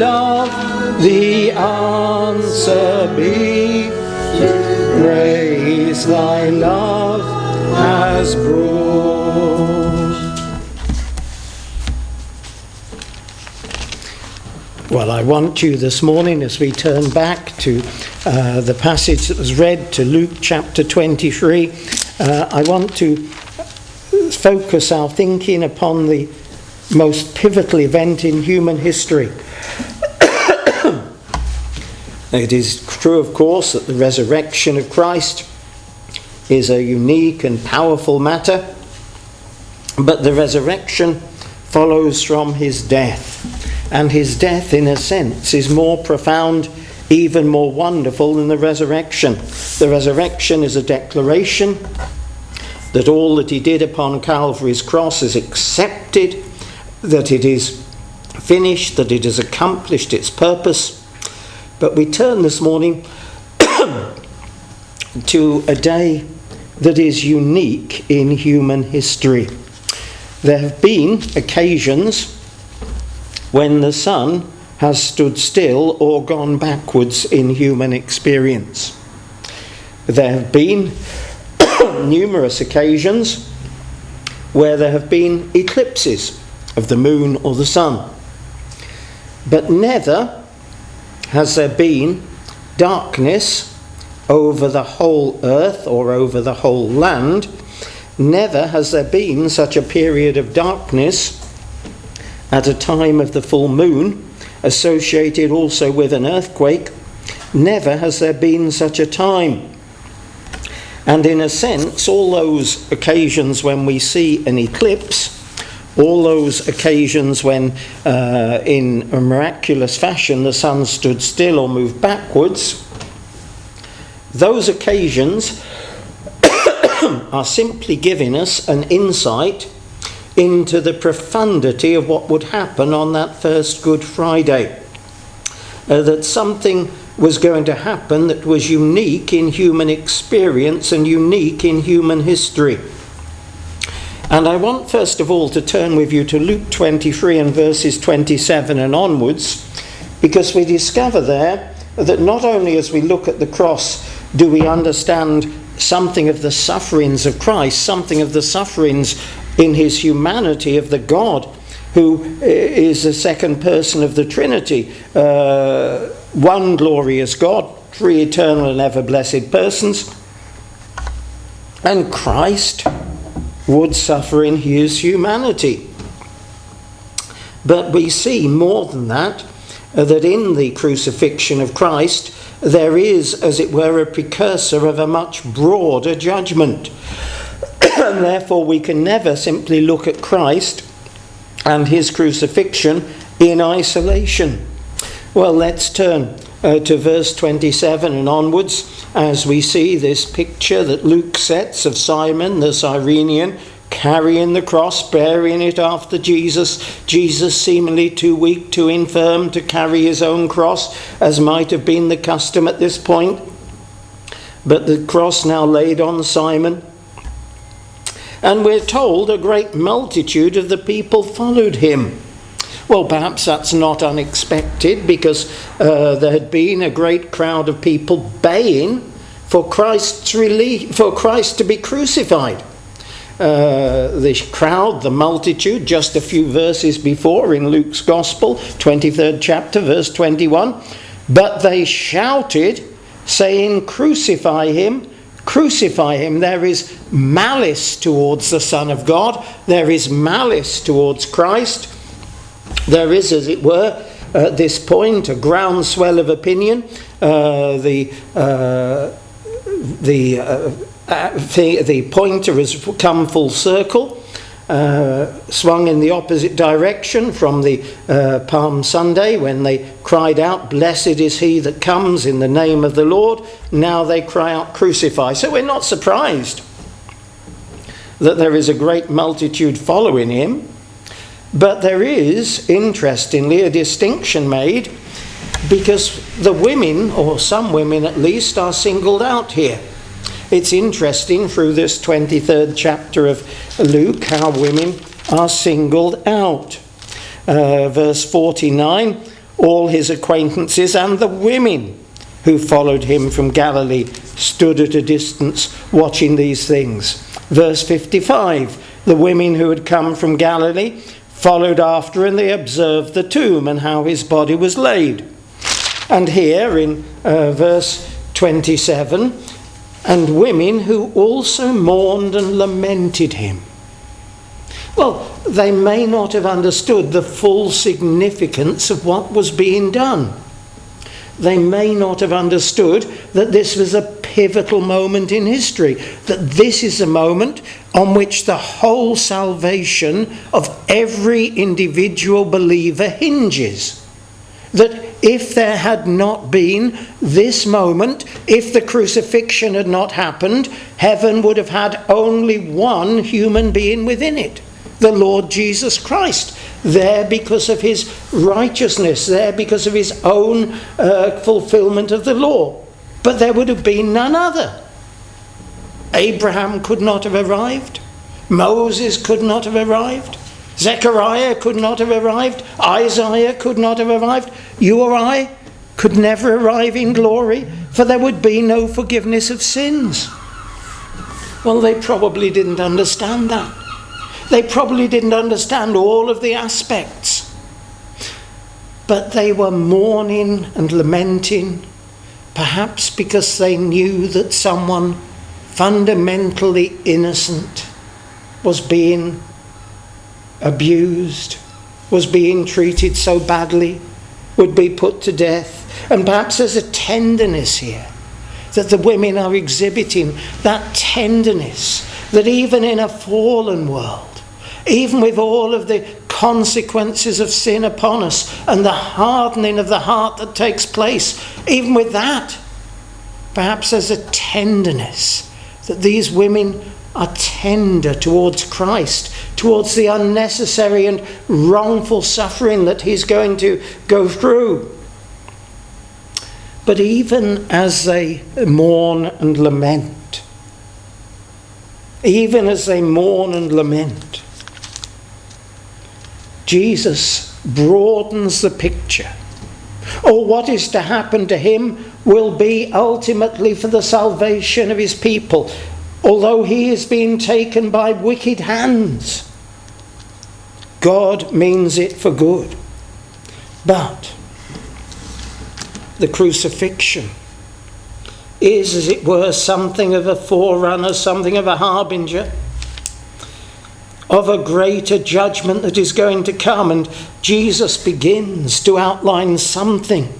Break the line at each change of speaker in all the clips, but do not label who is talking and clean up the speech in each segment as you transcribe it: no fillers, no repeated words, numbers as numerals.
Love, the answer be, grace thy love has brought. Well, I want you this morning, as we turn back to the passage that was read, to Luke chapter 23, I want to focus our thinking upon the most pivotal event in human history. It is true, of course, that the resurrection of Christ is a unique and powerful matter, but the resurrection follows from his death, and his death, in a sense, is more profound, even more wonderful than the resurrection. The resurrection is a declaration that all that he did upon Calvary's cross is accepted, that it is finished, that it has accomplished its purpose. But we turn this morning to a day that is unique in human history. There have been occasions when the sun has stood still or gone backwards in human experience. There have been numerous occasions where there have been eclipses of the moon or the sun. But never has there been darkness over the whole earth or over the whole land. Never has there been such a period of darkness at a time of the full moon, associated also with an earthquake. Never has there been such a time. And in a sense, all those occasions when we see an eclipse, all those occasions when in a miraculous fashion the sun stood still or moved backwards, those occasions are simply giving us an insight into the profundity of what would happen on that first Good Friday. That something was going to happen that was unique in human experience and unique in human history. And I want first of all to turn with you to Luke 23 and verses 27 and onwards, because we discover there that not only as we look at the cross do we understand something of the sufferings of Christ, something of the sufferings in his humanity of the God who is the second person of the Trinity, one glorious God, three eternal and ever blessed persons, and Christ would suffer in his humanity. But we see more than that, that in the crucifixion of Christ there is, as it were, a precursor of a much broader judgment. And therefore we can never simply look at Christ and his crucifixion in isolation. Well, let's turn to verse 27 and onwards, as we see this picture that Luke sets of Simon the Cyrenian carrying the cross, bearing it after Jesus. Jesus seemingly too weak, too infirm to carry his own cross, as might have been the custom at this point. But the cross now laid on Simon. And we're told a great multitude of the people followed him. Well, perhaps that's not unexpected, because there had been a great crowd of people baying for Christ's relief, for Christ to be crucified. The crowd, the multitude, just a few verses before in Luke's Gospel, 23rd chapter, verse 21, but they shouted, saying, "Crucify him, crucify him." There is malice towards the Son of God. There is malice towards Christ. There is, as it were, at this point, a groundswell of opinion. The pointer has come full circle, swung in the opposite direction from the Palm Sunday when they cried out, "Blessed is he that comes in the name of the Lord." Now they cry out, "Crucify." So we're not surprised that there is a great multitude following him. But there is, interestingly, a distinction made, because the women, or some women at least, are singled out here. It's interesting through this 23rd chapter of Luke how women are singled out. Verse 49, all his acquaintances and the women who followed him from Galilee stood at a distance watching these things. Verse 55, the women who had come from Galilee followed after, and they observed the tomb and how his body was laid. And here in verse 27, and women who also mourned and lamented him. Well, they may not have understood the full significance of what was being done. They may not have understood that this was a pivotal moment in history, that this is a moment on which the whole salvation of every individual believer hinges. That if there had not been this moment, if the crucifixion had not happened, heaven would have had only one human being within it, the Lord Jesus Christ, there because of his righteousness, there because of his own fulfillment of the law. But there would have been none other. Abraham could not have arrived. Moses could not have arrived. Zechariah could not have arrived. Isaiah could not have arrived. You or I could never arrive in glory, for there would be no forgiveness of sins. Well, they probably didn't understand that. They probably didn't understand all of the aspects. But they were mourning and lamenting, perhaps because they knew that someone fundamentally innocent was being abused, was being treated so badly, would be put to death. And perhaps there's a tenderness here that the women are exhibiting, that tenderness that even in a fallen world, even with all of the consequences of sin upon us and the hardening of the heart that takes place, even with that, perhaps there's a tenderness that these women are tender towards Christ, towards the unnecessary and wrongful suffering that he's going to go through. But even as they mourn and lament, even as they mourn and lament, Jesus broadens the picture. Or what is to happen to him will be ultimately for the salvation of his people. Although he is being taken by wicked hands, God means it for good. But the crucifixion is, as it were, something of a forerunner, something of a harbinger of a greater judgment that is going to come. And Jesus begins to outline something,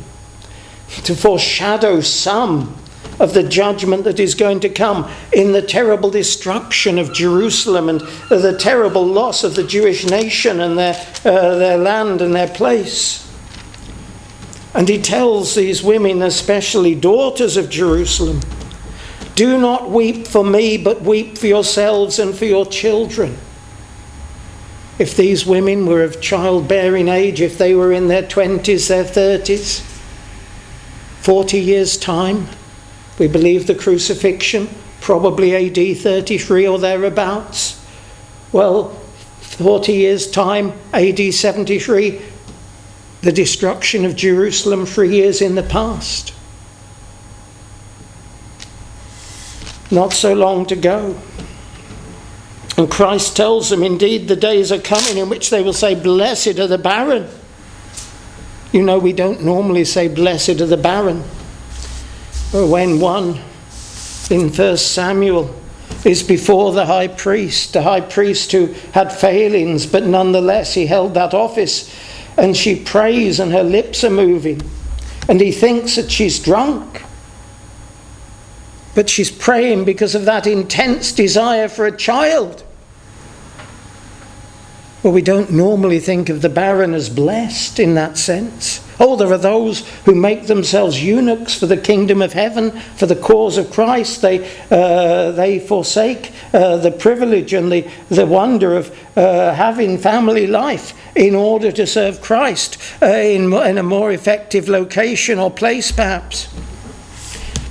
to foreshadow some of the judgment that is going to come in the terrible destruction of Jerusalem and the terrible loss of the Jewish nation and their land and their place. And he tells these women, especially daughters of Jerusalem, do not weep for me, but weep for yourselves and for your children. If these women were of childbearing age, if they were in their 20s, their 30s, 40 years' time, we believe the crucifixion, probably AD 33 or thereabouts. Well, 40 years' time, AD 73, the destruction of Jerusalem 3 years in the past. Not so long to go. And Christ tells them, indeed, the days are coming in which they will say, blessed are the barren. You know, we don't normally say, blessed are the barren. When one in 1 Samuel is before the high priest who had failings, but nonetheless he held that office, and she prays and her lips are moving, and he thinks that she's drunk. But she's praying because of that intense desire for a child. Well, we don't normally think of the barren as blessed in that sense. Oh, there are those who make themselves eunuchs for the kingdom of heaven, for the cause of Christ. They forsake the privilege and the wonder of having family life in order to serve Christ in a more effective location or place, perhaps.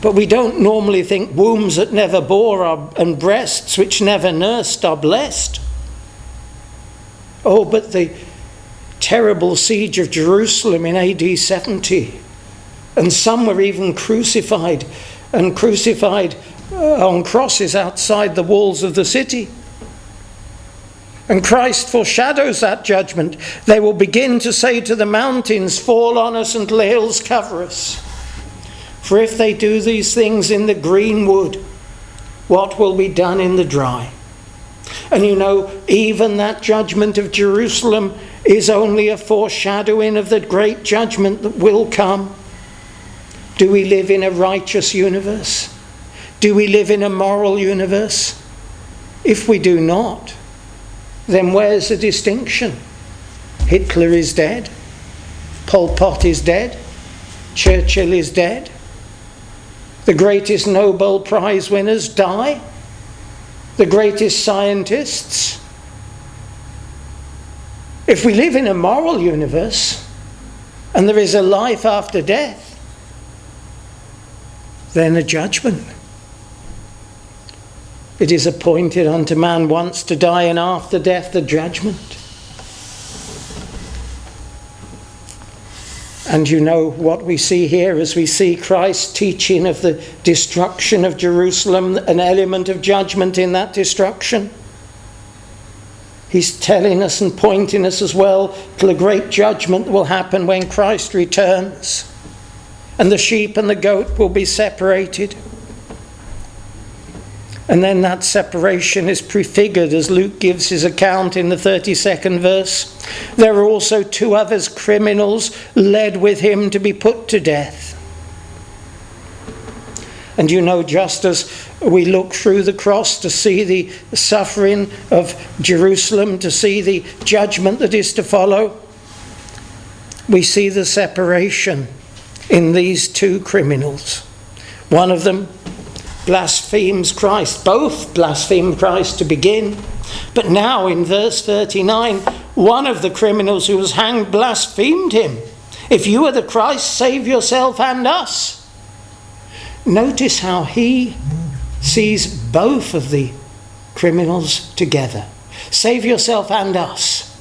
But we don't normally think wombs that never bore and breasts which never nursed are blessed. Oh, but the terrible siege of Jerusalem in AD 70. And some were even crucified on crosses outside the walls of the city. And Christ foreshadows that judgment. They will begin to say to the mountains, fall on us, and to the hills cover us. For if they do these things in the green wood, what will be done in the dry? And you know, even that judgment of Jerusalem is only a foreshadowing of the great judgment that will come. Do we live in a righteous universe? Do we live in a moral universe? If we do not, then where's the distinction? Hitler is dead. Pol Pot is dead. Churchill is dead. The greatest Nobel Prize winners die. The greatest scientists. If we live in a moral universe and there is a life after death, then a judgment. It is appointed unto man once to die, and after death the judgment. And you know what we see here as we see Christ teaching of the destruction of Jerusalem, an element of judgment in that destruction. He's telling us and pointing us as well to the great judgment that will happen when Christ returns. And the sheep and the goat will be separated. And then that separation is prefigured as Luke gives his account in the 32nd verse. There are also two others, criminals, led with him to be put to death. And you know, just as we look through the cross to see the suffering of Jerusalem, to see the judgment that is to follow, we see the separation in these two criminals. One of them blasphemes Christ. Both blaspheme Christ to begin. But now in verse 39, one of the criminals who was hanged blasphemed him. If you are the Christ, save yourself and us. Notice how he sees both of the criminals together. Save yourself and us.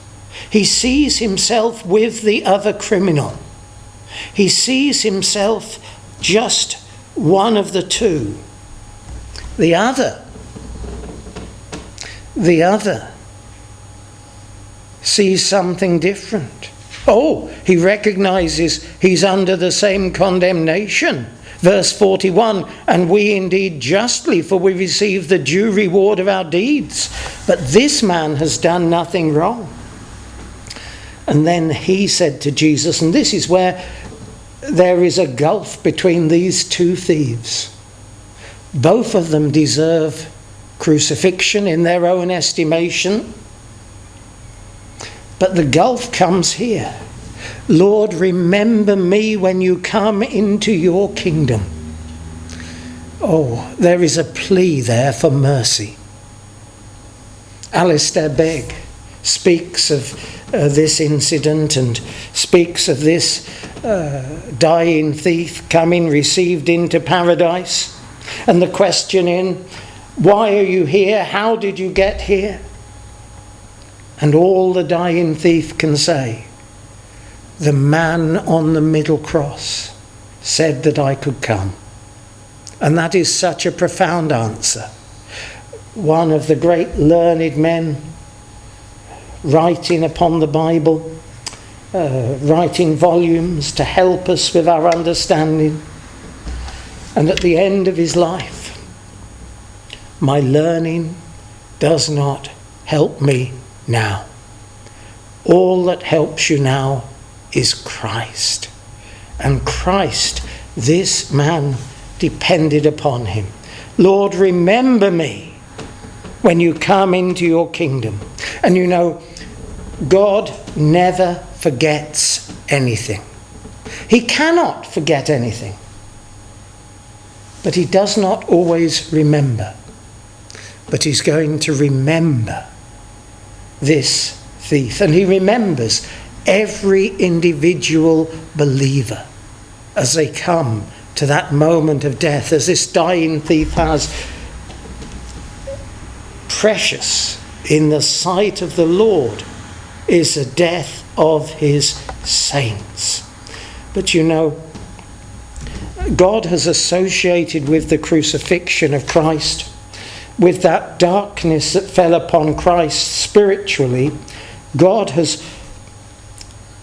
He sees himself with the other criminal. He sees himself just one of the two. The other sees something different. Oh, he recognizes he's under the same condemnation. Verse 41, and we indeed justly, for we receive the due reward of our deeds. But this man has done nothing wrong. And then he said to Jesus, and this is where there is a gulf between these two thieves. Both of them deserve crucifixion in their own estimation. But the gulf comes here. Lord, remember me when you come into your kingdom. Oh, there is a plea there for mercy. Alistair Begg speaks of this incident and speaks of this dying thief coming, received into paradise. And the questioning, why are you here? How did you get here? And all the dying thief can say, the man on the middle cross said that I could come. And that is such a profound answer. One of the great learned men writing upon the Bible, writing volumes to help us with our understanding. And at the end of his life, my learning does not help me now. All that helps you now is Christ. And Christ, this man, depended upon him. Lord, remember me when you come into your kingdom. And you know, God never forgets anything. He cannot forget anything. But he does not always remember. But he's going to remember this thief. And he remembers every individual believer as they come to that moment of death, as this dying thief has. Precious in the sight of the Lord is the death of his saints. But you know, God has associated with the crucifixion of Christ, with that darkness that fell upon Christ spiritually, God has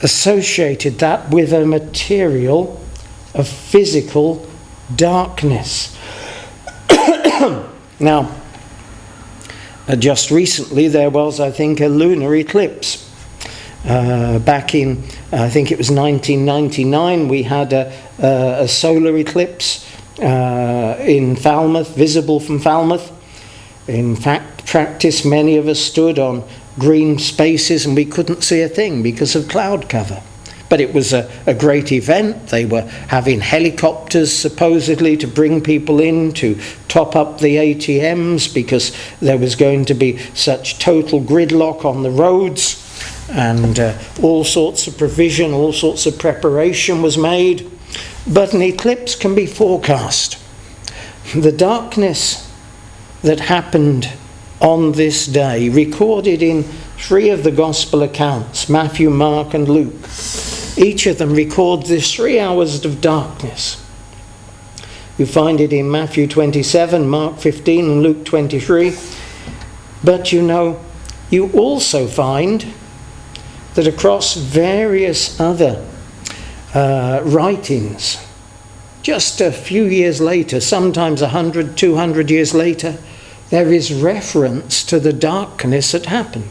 associated that with a material of physical darkness. Now, just recently there was, I think, a lunar eclipse. Back in, I think it was 1999, we had a solar eclipse in Falmouth, visible from Falmouth. In fact, practice, many of us stood on green spaces and we couldn't see a thing because of cloud cover. But it was a great event. They were having helicopters supposedly to bring people in to top up the ATMs because there was going to be such total gridlock on the roads, and all sorts of provision, all sorts of preparation was made. But an eclipse can be forecast. The darkness that happened on this day, recorded in 3 of the gospel accounts, Matthew, Mark and Luke. Each of them record this 3 hours of darkness. You find it in Matthew 27, Mark 15 and Luke 23. But you know, you also find that across various other writings, just a few years later, sometimes 100, 200 years later, there is reference to the darkness that happened.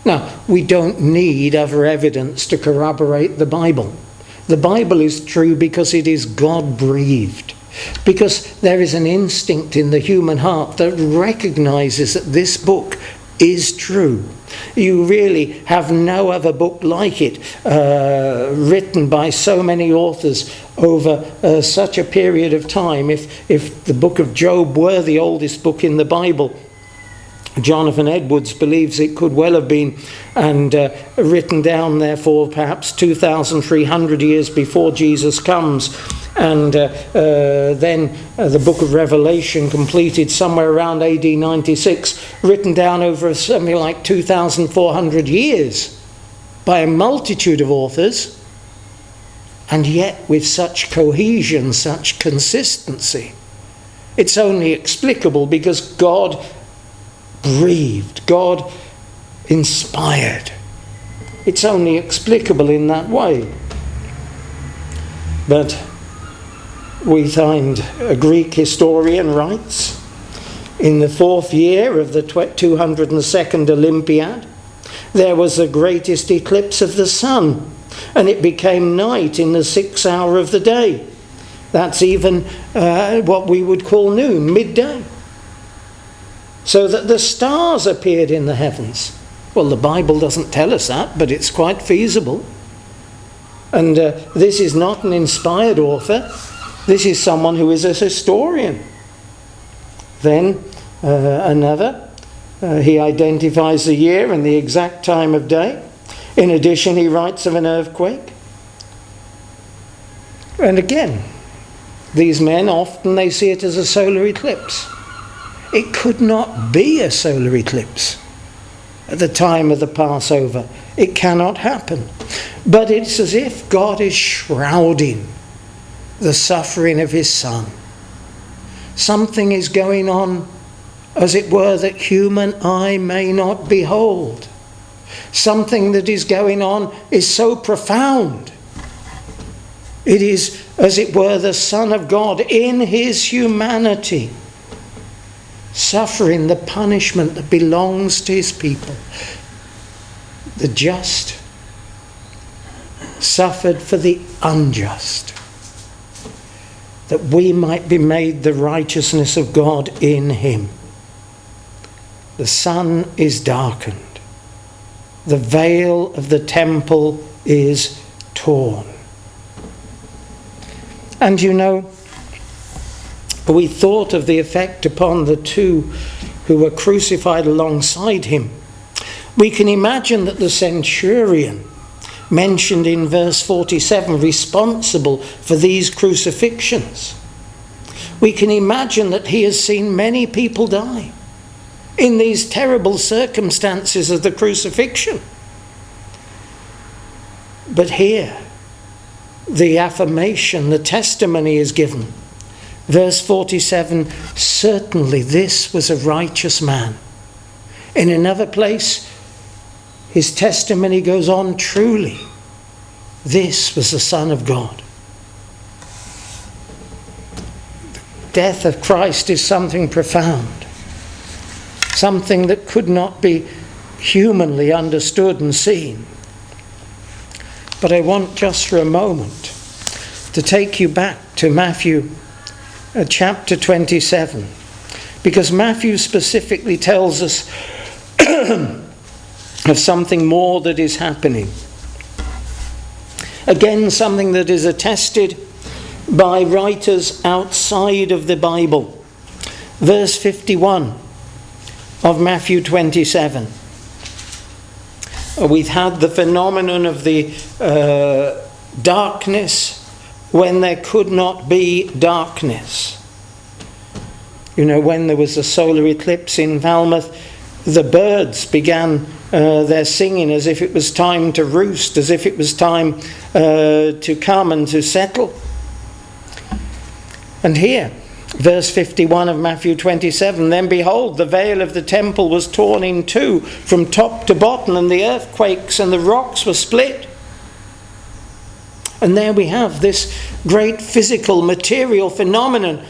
Now, we don't need other evidence to corroborate the Bible. The Bible is true because it is God-breathed, because there is an instinct in the human heart that recognizes that this book is true. You really have no other book like it, written by so many authors over such a period of time. If the book of Job were the oldest book in the Bible, Jonathan Edwards believes it could well have been, and written down therefore perhaps 2,300 years before Jesus comes. And then the book of Revelation completed somewhere around AD 96, written down over something like 2,400 years by a multitude of authors, and yet with such cohesion, such consistency. It's only explicable because God breathed, God inspired. It's only explicable in that way. But we find a Greek historian writes, in the 4th year of the 202nd Olympiad, there was the greatest eclipse of the sun, and it became night in the 6th hour of the day. That's even what we would call noon, midday. So that the stars appeared in the heavens. Well, the Bible doesn't tell us that, but it's quite feasible. And this is not an inspired author. This is someone who is a historian. Then another, he identifies the year and the exact time of day. In addition, he writes of an earthquake. And again, these men often, they see it as a solar eclipse. It could not be a solar eclipse at the time of the Passover. It cannot happen. But it's as if God is shrouding the suffering of his Son. Something is going on, as it were, that human eye may not behold. Something that is going on is so profound. It is, as it were, the Son of God in his humanity, suffering the punishment that belongs to his people. The just suffered for the unjust, that we might be made the righteousness of God in him. The sun is darkened. The veil of the temple is torn. And you know, we thought of the effect upon the 2 who were crucified alongside him. We can imagine that the centurion mentioned in verse 47, responsible for these crucifixions, we can imagine that he has seen many people die in these terrible circumstances of the crucifixion. But here, the affirmation, the testimony is given. Verse 47, certainly this was a righteous man. In another place, his testimony goes on, truly, this was the Son of God. The death of Christ is something profound, something that could not be humanly understood and seen. But I want just for a moment to take you back to Matthew chapter 27, because Matthew specifically tells us of something more that is happening. Again, something that is attested by writers outside of the Bible. Verse 51 of Matthew 27. We've had the phenomenon of the darkness when there could not be darkness. You know, when there was a solar eclipse in Falmouth, the birds began their singing as if it was time to roost, as if it was time to come and to settle. And here, verse 51 of Matthew 27, then behold, the veil of the temple was torn in two from top to bottom, and the earthquakes and the rocks were split. And there we have this great physical, material phenomenon.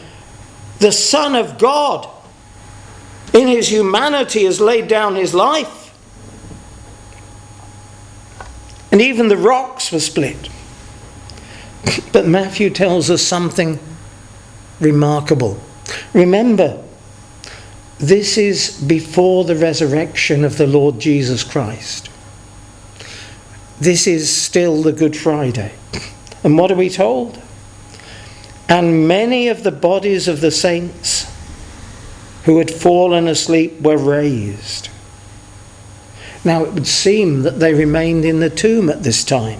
The Son of God, in his humanity, has laid down his life. And even the rocks were split. But Matthew tells us something remarkable. Remember, this is before the resurrection of the Lord Jesus Christ. This is still the Good Friday. And what are we told? And many of the bodies of the saints who had fallen asleep were raised. Now it would seem that they remained in the tomb at this time,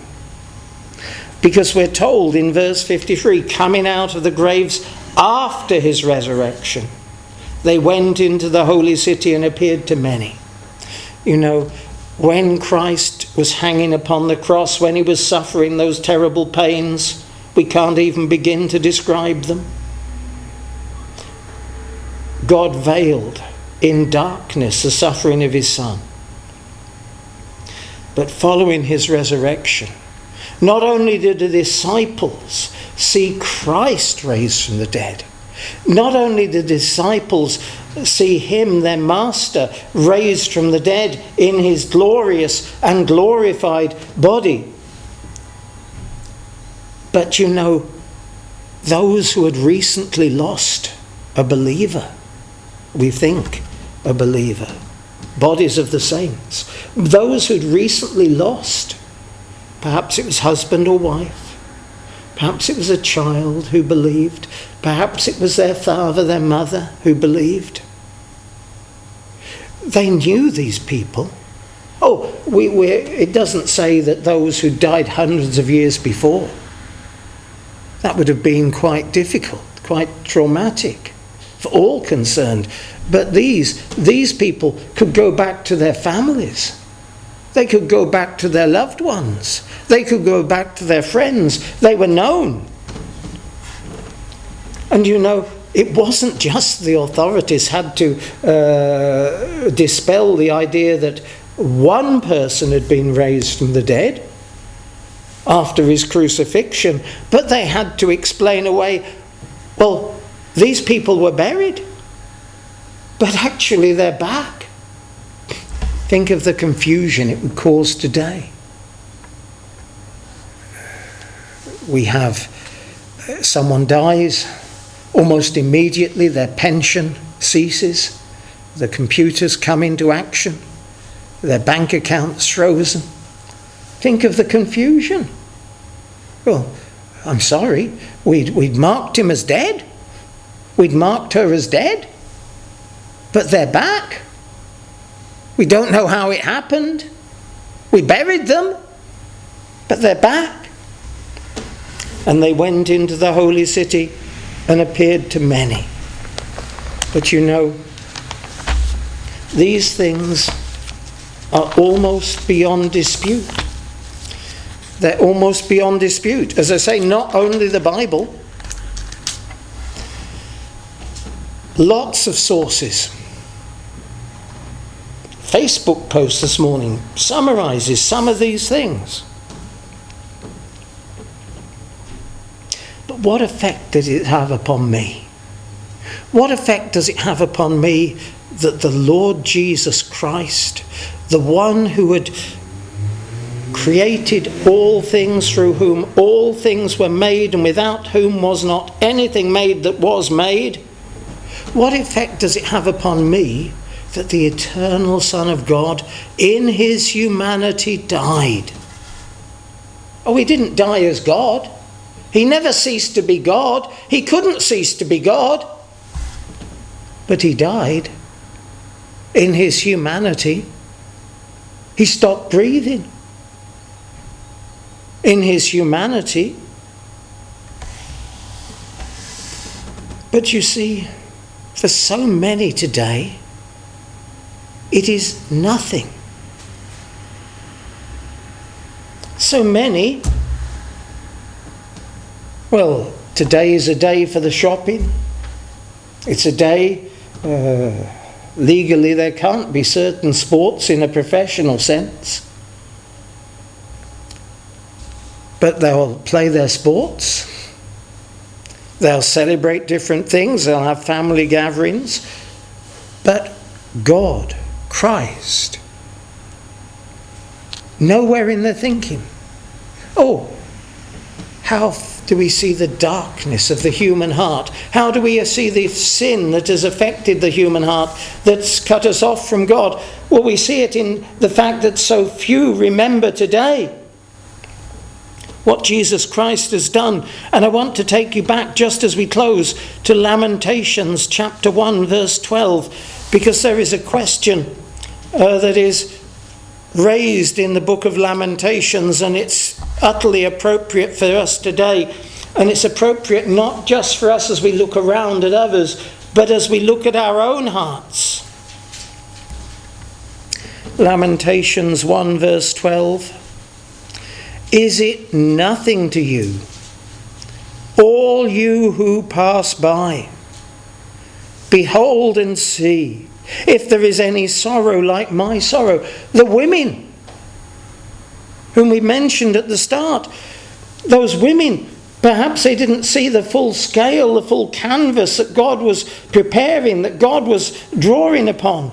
because we're told in verse 53, coming out of the graves after his resurrection, they went into the holy city and appeared to many. You know, when Christ was hanging upon the cross, when he was suffering those terrible pains, we can't even begin to describe them. God veiled in darkness the suffering of his Son. But following his resurrection, not only did the disciples see Christ raised from the dead, not only did the disciples see him, their master, raised from the dead in his glorious and glorified body, but you know, those who had recently lost a believer, we think a believer, bodies of the saints, those who had recently lost, perhaps it was husband or wife, perhaps it was a child who believed, perhaps it was their father, their mother who believed. They knew these people. Oh, it doesn't say that those who died hundreds of years before. That would have been quite difficult, quite traumatic for all concerned. But these people could go back to their families. They could go back to their loved ones. They could go back to their friends. They were known. And you know, it wasn't just the authorities had to dispel the idea that one person had been raised from the dead after his crucifixion, but they had to explain away, well, these people were buried, but actually they're back. Think of the confusion it would cause today. We have someone dies, almost immediately their pension ceases, the computers come into action, their bank accounts frozen. Think of the confusion. Well, I'm sorry, we'd marked him as dead. We'd marked her as dead. But they're back. We don't know how it happened. We buried them, but they're back. And they went into the holy city and appeared to many. But you know, these things are almost beyond dispute. They're almost beyond dispute. As I say, not only the Bible. Lots of sources. Facebook post this morning summarises some of these things. But what effect does it have upon me? What effect does it have upon me that the Lord Jesus Christ, the one who had created all things, through whom all things were made, and without whom was not anything made that was made, what effect does it have upon me that the eternal Son of God in his humanity died? Oh, he didn't die as God. He never ceased to be God. He couldn't cease to be God. But he died in his humanity. He stopped breathing in his humanity. But you see, for so many today, it is nothing. So many, well, today is a day for the shopping. It's a day, legally there can't be certain sports in a professional sense. But they'll play their sports. They'll celebrate different things. They'll have family gatherings. But God, Christ, nowhere in their thinking. Oh, how do we see the darkness of the human heart? How do we see the sin that has affected the human heart, that's cut us off from God? Well, we see it in the fact that so few remember today what Jesus Christ has done. And I want to take you back, just as we close, to Lamentations chapter 1 verse 12, because there is a question that is raised in the book of Lamentations, and it's utterly appropriate for us today. And it's appropriate not just for us as we look around at others, but as we look at our own hearts. Lamentations 1 verse 12. Is it nothing to you, all you who pass by? Behold and see if there is any sorrow like my sorrow. The women whom we mentioned at the start, those women, perhaps they didn't see the full scale, the full canvas that God was preparing, that God was drawing upon.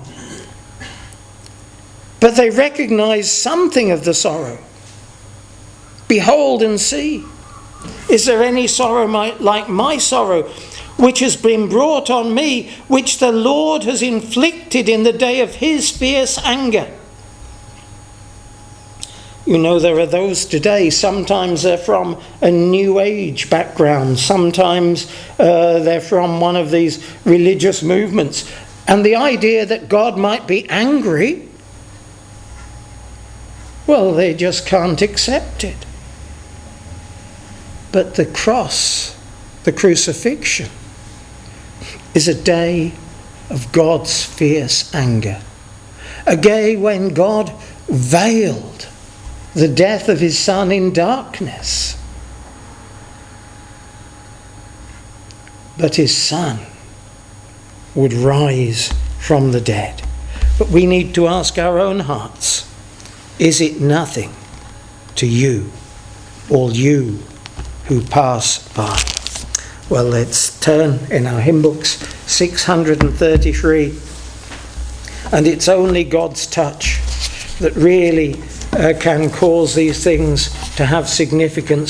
But they recognized something of the sorrow. Behold and see. Is there any sorrow like my sorrow, which has been brought on me, which the Lord has inflicted in the day of his fierce anger? You know, there are those today, sometimes they're from a New Age background, sometimes they're from one of these religious movements. And the idea that God might be angry, well, they just can't accept it. But the cross, the crucifixion, is a day of God's fierce anger. A day when God veiled the death of his Son in darkness. But his Son would rise from the dead. But we need to ask our own hearts, is it nothing to you, all you who pass by? Well, let's turn in our hymn books, 633. And it's only God's touch that really can cause these things to have significance